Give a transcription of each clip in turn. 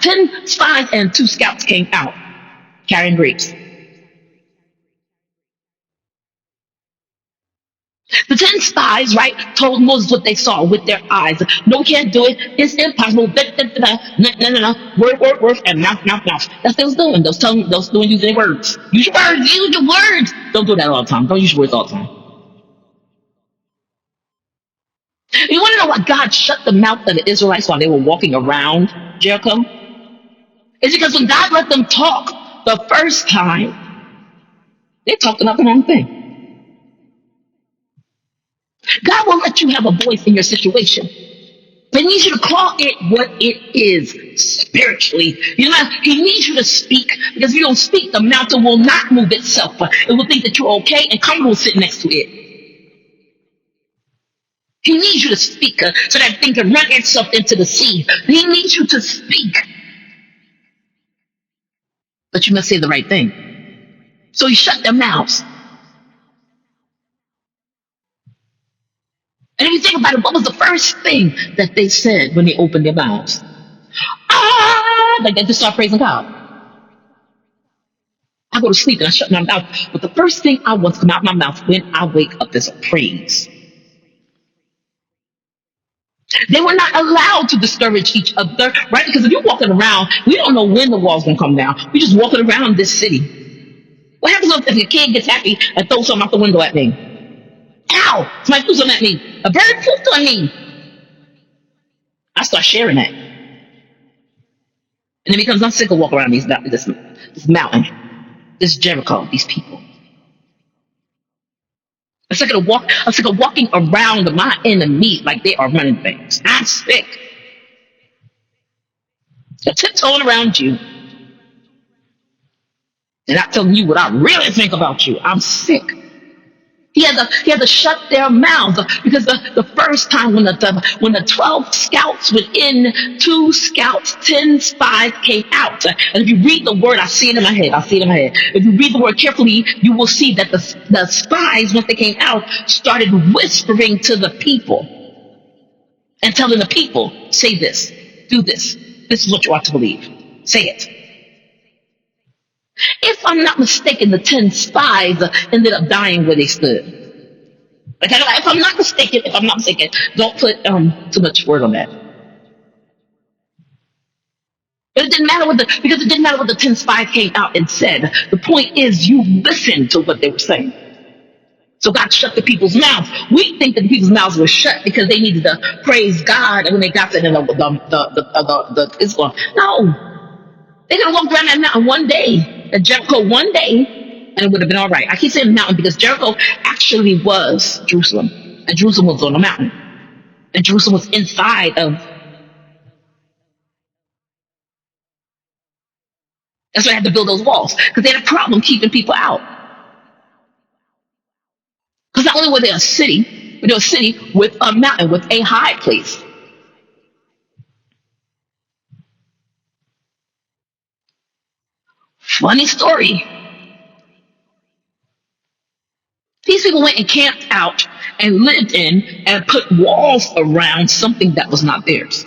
10 spies and 2 scouts came out carrying grapes. The 10 spies, right, told Moses what they saw with their eyes. No, we can't do it. It's impossible. No. Word, and mouth. That's what they was doing. Those doing using their words. Use your words. Use your words. Don't do that all the time. Don't use your words all the time. You want to know why God shut the mouth of the Israelites while they were walking around Jericho? It's because when God let them talk the first time, they talked about the wrong thing. God will let you have a voice in your situation. But he needs you to call it what it is spiritually. You know, he needs you to speak, because if you don't speak, the mountain will not move itself. It will think that you're okay and comfortable sitting next to it. He needs you to speak so that thing can run itself into the sea. He needs you to speak. But you must say the right thing. So he shut their mouths. And if you think about it, what was the first thing that they said when they opened their mouths? Like they just start praising God. I go to sleep and I shut my mouth. But the first thing I want to come out of my mouth when I wake up is a praise. They were not allowed to discourage each other, right? Because if you're walking around, we don't know when the wall's going to come down. We're just walking around this city. What happens if your kid gets happy and throws something out the window at me? Ow! Somebody threw something at me. A bird pooped on me. I start sharing that. And it becomes, I'm sick of walking around this mountain, this Jericho, these people. I'm sick of walking around my enemy like they are running things. I'm sick. They're tiptoeing around you. They're not telling you what I really think about you. I'm sick. He had to shut their mouths, because the first time when the 12 scouts went in, 2 scouts, 10 spies came out. And if you read the word, I see it in my head. If you read the word carefully, you will see that the spies, once they came out, started whispering to the people and telling the people, say this, do this. This is what you ought to believe. Say it. If I'm not mistaken, the 10 spies ended up dying where they stood. Okay, if I'm not mistaken, don't put too much word on that. But it didn't matter what the 10 spies came out and said. The point is, you listened to what they were saying. So God shut the people's mouths. We think that the people's mouths were shut because they needed to praise God, and when they got to it's going. No, they could have walked around that mountain one day, at Jericho one day, and it would have been all right. I keep saying mountain because Jericho actually was Jerusalem, and Jerusalem was on a mountain, and Jerusalem was inside of. That's why they had to build those walls, because they had a problem keeping people out. Because not only were they a city, but they were a city with a mountain, with a high place. Funny story. These people went and camped out and lived in and put walls around something that was not theirs.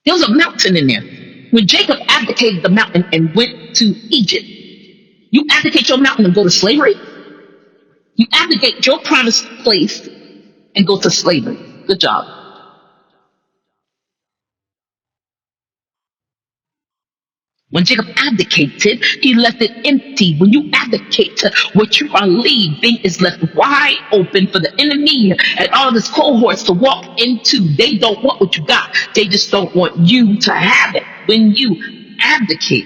There was a mountain in there. When Jacob abdicated the mountain and went to Egypt, you abdicate your mountain and go to slavery? You abdicate your promised place and go to slavery. Good job. When Jacob abdicated, he left it empty. When you abdicate, what you are leaving is left wide open for the enemy and all of his cohorts to walk into. They don't want what you got. They just don't want you to have it when you abdicate.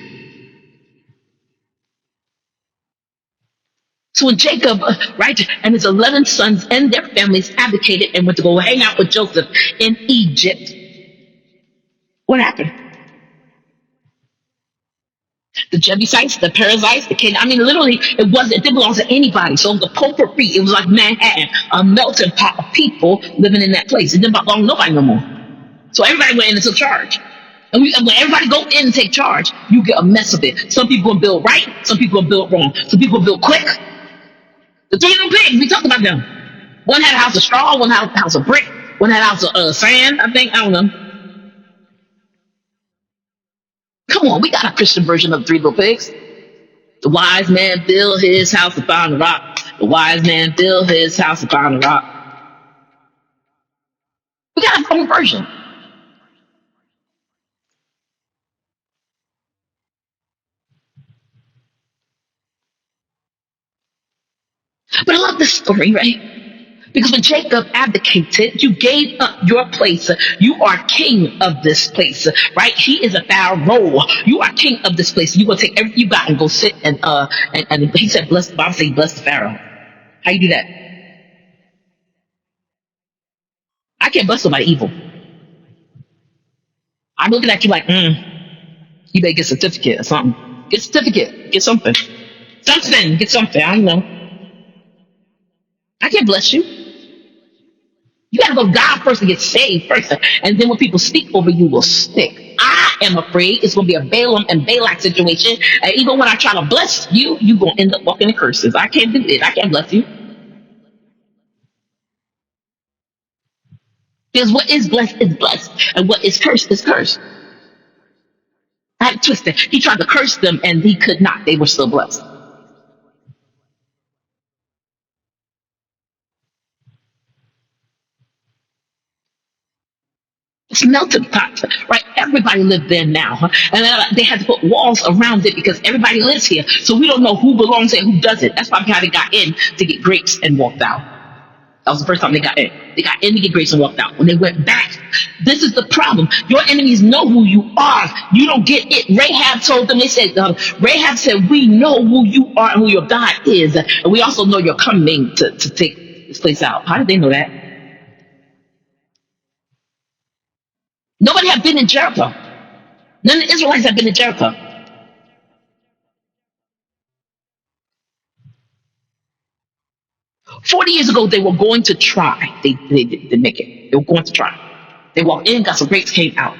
So when Jacob, right, and his 11 sons and their families abdicated and went to go hang out with Joseph in Egypt, what happened? The Jebusites, the Perizzites, the Canaanites. I mean, literally, it didn't belong to anybody. So it was a potpourri. It was like Manhattan, a melting pot of people living in that place. It didn't belong to nobody no more. So everybody went in and took charge. And when everybody go in and take charge, you get a mess of it. Some people will build right, some people will build wrong. Some people build quick. The 3 little pigs, we talked about them. One had a house of straw, one had a house of brick, one had a house of sand, I think, I don't know. Come on, we got a Christian version of Three Little Pigs. The wise man built his house upon a rock. The wise man built his house upon a rock. We got our own version. But I love this story, right? Because when Jacob abdicated, you gave up your place. You are king of this place, right? He is a pharaoh. You are king of this place. You're gonna take everything you got and go sit and he said, bless the Bible says bless the Pharaoh. How you do that? I can't bless somebody evil. I'm looking at you like, you better get a certificate or something. Get a certificate. Get something. Something. Get something. I don't know. I can't bless you. You gotta go to God first to get saved first. And then when people speak over you will stick. I am afraid it's gonna be a Balaam and Balak situation. And even when I try to bless you, you're gonna end up walking in curses. I can't do it. I can't bless you. Because what is blessed is blessed. And what is cursed is cursed. I had to twist it. He tried to curse them and he could not. They were still blessed. It's melted pot, right? Everybody lived there now. And they had to put walls around it because everybody lives here. So we don't know who belongs and who doesn't. That's probably how they got in to get grapes and walked out. That was the first time they got in. They got in to get grapes and walked out. When they went back, this is the problem. Your enemies know who you are. You don't get it. Rahab told them, Rahab said, we know who you are and who your God is. And we also know you're coming to take this place out. How did they know that? Nobody had been in Jericho. None of the Israelites had been in Jericho. $40 ago, they were going to try. They didn't make it. They were going to try. They walked in, got some grapes, came out.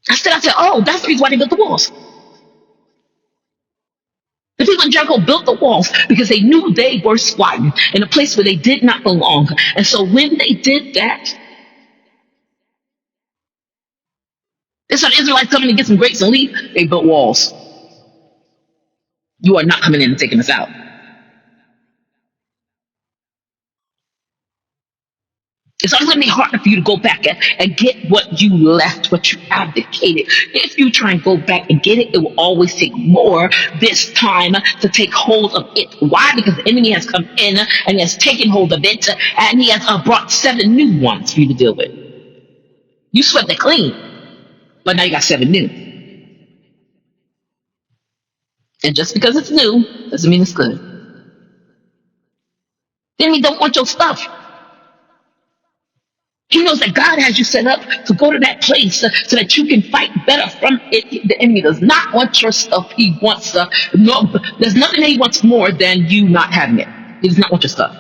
I said, oh, that's the reason why they built the walls. The people in Jericho built the walls because they knew they were squatting in a place where they did not belong. And so when they did that, they saw the Israelites coming to get some grapes and leave. They built walls. You are not coming in and taking us out. It's always going to be harder for you to go back and get what you left, what you abdicated. If you try and go back and get it, it will always take more this time to take hold of it. Why? Because the enemy has come in and he has taken hold of it and he has brought 7 new ones for you to deal with. You swept it clean, but now you got 7 new. And just because it's new doesn't mean it's good. The enemy don't want your stuff. He knows that God has you set up to go to that place so that you can fight better from it. The enemy does not want your stuff. He wants no. There's nothing that he wants more than you not having it. He does not want your stuff.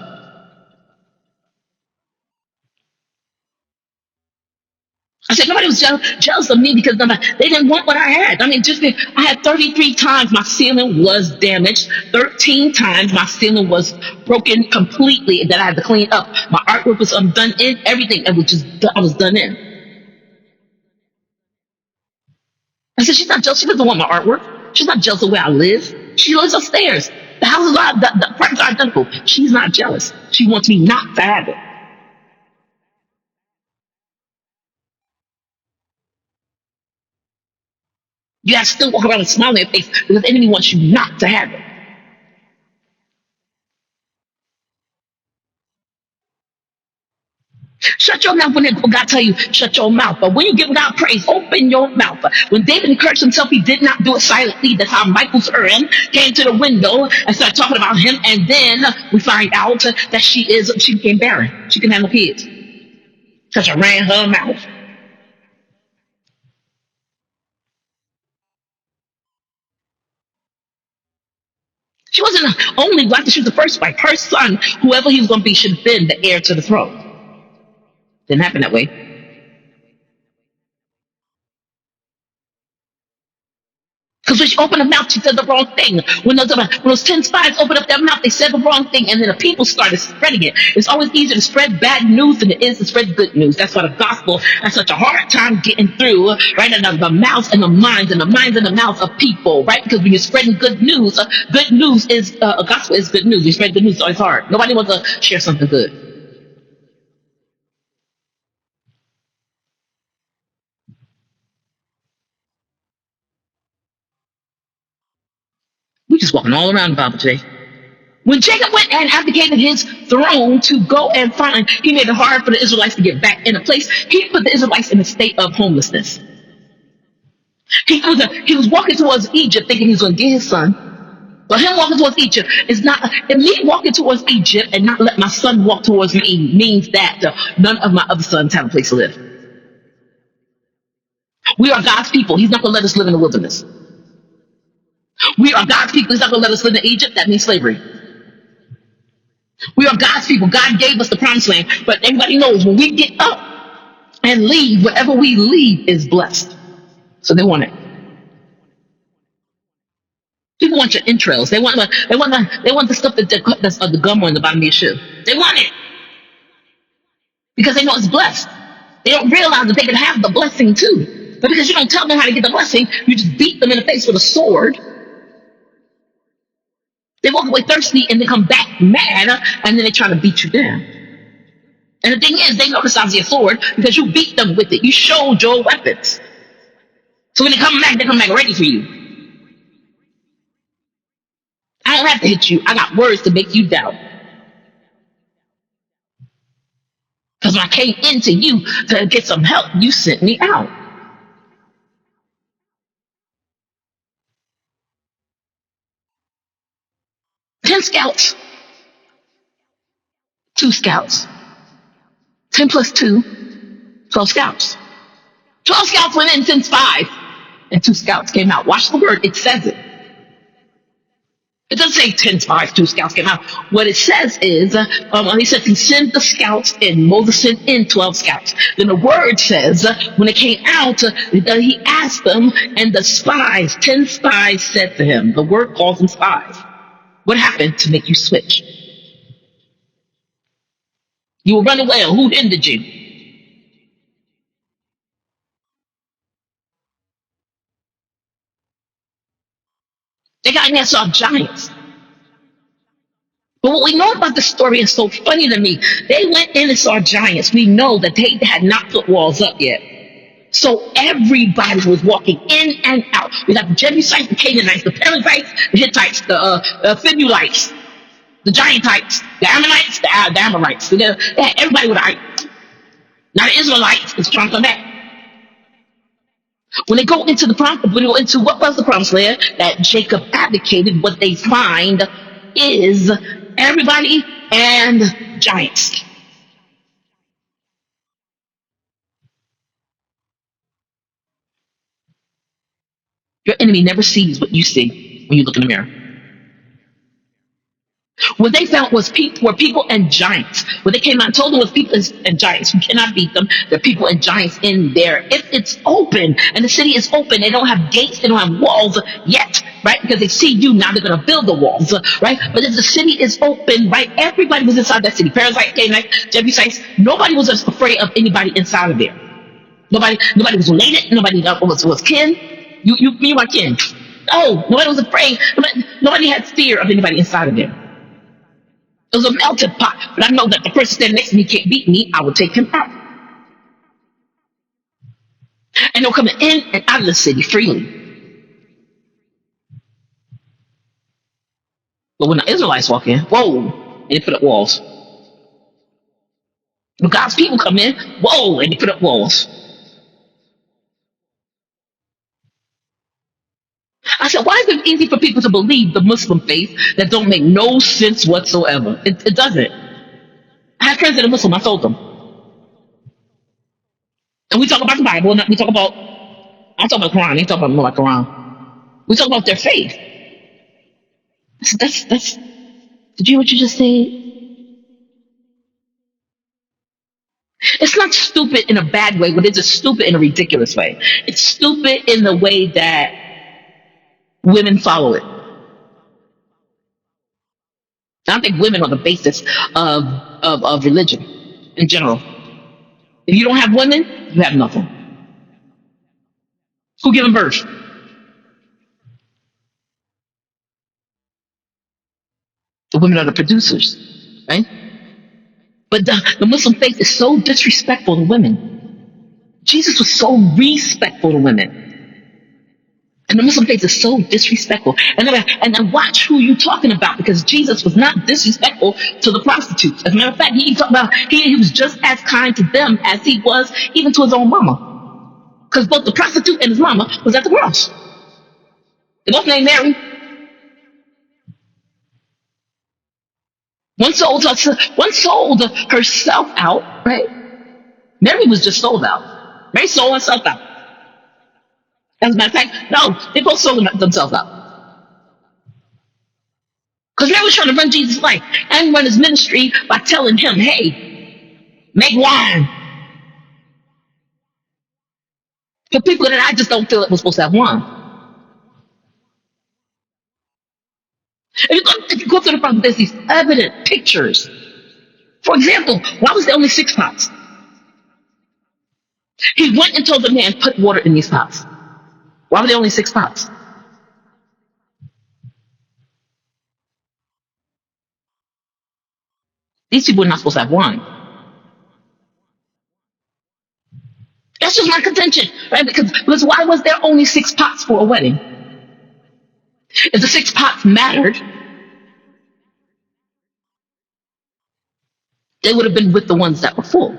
I said nobody was jealous of me because they didn't want what I had. I mean, I had 33 times my ceiling was damaged. 13 times my ceiling was broken completely that I had to clean up. My artwork was undone in everything. I was done in. I said she's not jealous. She doesn't want my artwork. She's not jealous of where I live. She lives upstairs. The houses are the apartments are identical. She's not jealous. She wants me not to have it. You have to still walk around and smile on your face because the enemy wants you not to have it. Shut your mouth when God tell you, shut your mouth. But when you give God praise, open your mouth. When David encouraged himself, he did not do it silently. That's how Michael's Urim came to the window and started talking about him. And then we find out that she became barren. She couldn't have no kids. Because she ran her mouth. She wasn't the only wife, she was the first wife. Her son, whoever he was going to be, should have been the heir to the throne. Didn't happen that way. Because when she opened her mouth, she said the wrong thing. When those 10 spies opened up their mouth, they said the wrong thing, and then the people started spreading it. It's always easier to spread bad news than it is to spread good news. That's why the gospel has such a hard time getting through, right? In the mouths and the minds and the minds and the mouths of people, right? Because when you're spreading good news is a gospel is good news. You spread good news, so it's hard. Nobody wants to share something good. We just walking all around the Bible today. When Jacob went and abdicated his throne to go and find, he made it hard for the Israelites to get back in a place. He put the Israelites in a state of homelessness. He was walking towards Egypt thinking he was going to get his son. But him walking towards Egypt is not, and me walking towards Egypt and not let my son walk towards me means that none of my other sons have a place to live. We are God's people. He's not going to let us live in the wilderness. We are God's people. He's not going to let us live in Egypt. That means slavery. We are God's people. God gave us the promised land. But everybody knows when we get up and leave, whatever we leave is blessed. So they want it. People want your entrails. They want the stuff that's the gum on the bottom of your shoe. They want it because they know it's blessed. They don't realize that they can have the blessing too. But because you don't tell them how to get the blessing, you just beat them in the face with a sword. They walk away thirsty and they come back mad, and then they try to beat you down. And the thing is, they know the size of your sword because you beat them with it. You showed your weapons. So when they come back ready for you. I don't have to hit you. I got words to make you doubt. Because when I came into you to get some help, you sent me out. Ten scouts, 2 scouts. 10 plus 2, 12 scouts. 12 scouts went in, 10 spies, and 2 scouts came out. Watch the word, it says it. It doesn't say 10 spies, 2 scouts came out. What it says is, he said he sent the scouts in. Moses sent in 12 scouts. Then the word says, when it came out, he asked them, and the spies, 10 spies said to him, the word calls them spies. What happened to make you switch? You were running away, who hindered you? They got in there, saw giants. But what we know about the story is so funny to me. They went in and saw giants. We know that they had not put walls up yet. So everybody was walking in and out. We got the Jebusites, the Canaanites, the Perizzites, the Hittites, the Phimulites, the Giantites, the Ammonites, the Amorites. Everybody was like, now the Israelites is trying to come back. When they go into what was the promised land that Jacob abdicated, what they find is everybody and giants. Your enemy never sees what you see when you look in the mirror. What they found were people and giants. What they came out and told them was people and giants. You cannot beat them. There are people and giants in there. If it's open and the city is open, they don't have gates, they don't have walls yet, right? Because they see you now, they're going to build the walls, right? But if the city is open, right? Everybody was inside that city. Perizzites, Canaanites, Jebusites. Nobody was afraid of anybody inside of there. Nobody was related. Nobody was kin. You are kin. No, nobody was afraid. Nobody had fear of anybody inside of there. It was a melting pot, but I know that the person standing next to me can't beat me. I will take him out. And they're coming in and out of the city freely. But when the Israelites walk in, whoa, and they put up walls. When God's people come in, whoa, and they put up walls. I said, why is it easy for people to believe the Muslim faith that don't make no sense whatsoever? It doesn't. I have friends that are Muslim. I told them. And we talk about the Bible. I talk about Quran. They talk about more like Quran. We talk about their faith. That's. Did you hear what you just said? It's not stupid in a bad way, but it's just stupid in a ridiculous way. It's stupid in the way that women follow it. I don't think women are the basis of religion in general. If you don't have women, you have nothing. Who giving birth? The women are the producers, right? But the Muslim faith is so disrespectful to women. Jesus was so respectful to women. And the Muslim faith is so disrespectful. And then watch who you're talking about, because Jesus was not disrespectful to the prostitutes. As a matter of fact, he talked about he was just as kind to them as he was even to his own mama. Because both the prostitute and his mama was at the cross. They both named Mary. One sold herself out, right? Mary was just sold out. Mary sold herself out. As a matter of fact, no, they both sold themselves out. Because Mary was trying to run Jesus' life and run his ministry by telling him, hey, make wine. For people that I just don't feel it was supposed to have wine. If you go through the Bible, there's these evident pictures. For example, why was there only 6 pots? He went and told the man, put water in these pots. Why were there only 6 pots? These people are not supposed to have wine. That's just my contention, right? Because why was there only 6 pots for a wedding? If the 6 pots mattered, they would have been with the ones that were full.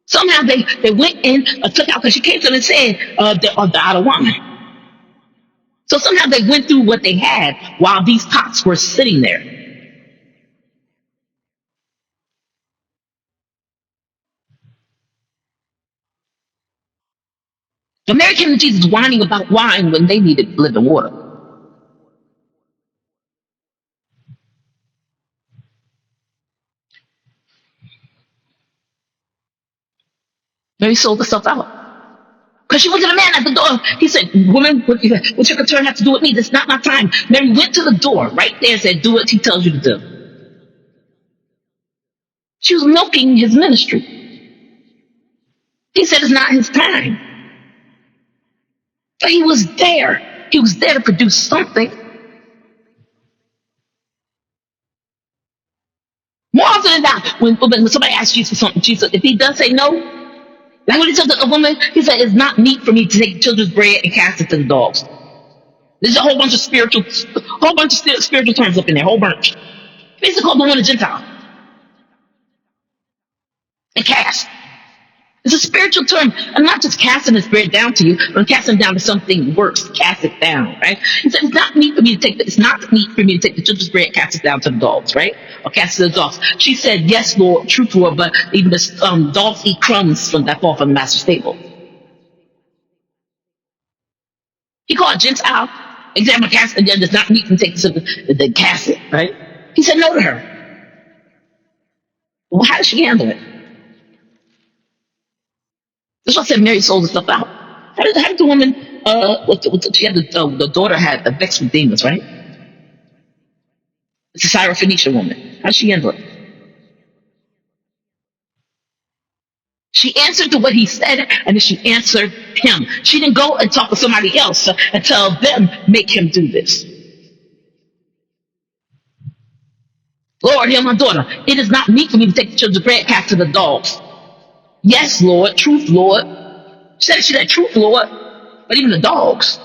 Somehow they went in, took out, because she came to them and said, they're out of wine. So somehow they went through what they had while these pots were sitting there. But Mary came to Jesus whining about wine when they needed living water. Mary sold herself out. Because she went to the man at the door. He said, woman, what's your concern have to do with me? This is not my time. Mary went to the door right there and said, do what he tells you to do. She was milking his ministry. He said it's not his time. But he was there. He was there to produce something. More often than not, when somebody asks Jesus for something, Jesus, if he does say no, like when he told the woman, he said, it's not meat for me to take children's bread and cast it to the dogs. There's a whole bunch of spiritual terms up in there, whole bunch. Basically called the woman a Gentile. And cast. It's a spiritual term. I'm not just casting this bread down to you, but I'm casting down to something worse. Cast it down, right? He said, it's not meat for me to take the children's bread and cast it down to the dogs, right? Or cast it to the dogs. She said, yes, Lord, truth, Lord, but even the dogs eat crumbs that fall from the master's table. He called Gentile. Example, cast it, does not meat for me to take the cast it, right? He said no to her. Well, how did she handle it? That's why I said Mary sold herself out. How did the woman, she had the daughter had a vexed with demons, right? It's a Syrophoenician woman. How did she handle it? She answered to what he said, and then she answered him. She didn't go and talk to somebody else and tell them, make him do this. Lord, hear my daughter. It is not meat for me to take the children's bread cast to the dogs. Yes, Lord. Truth, Lord. She said truth, Lord. But even the dogs.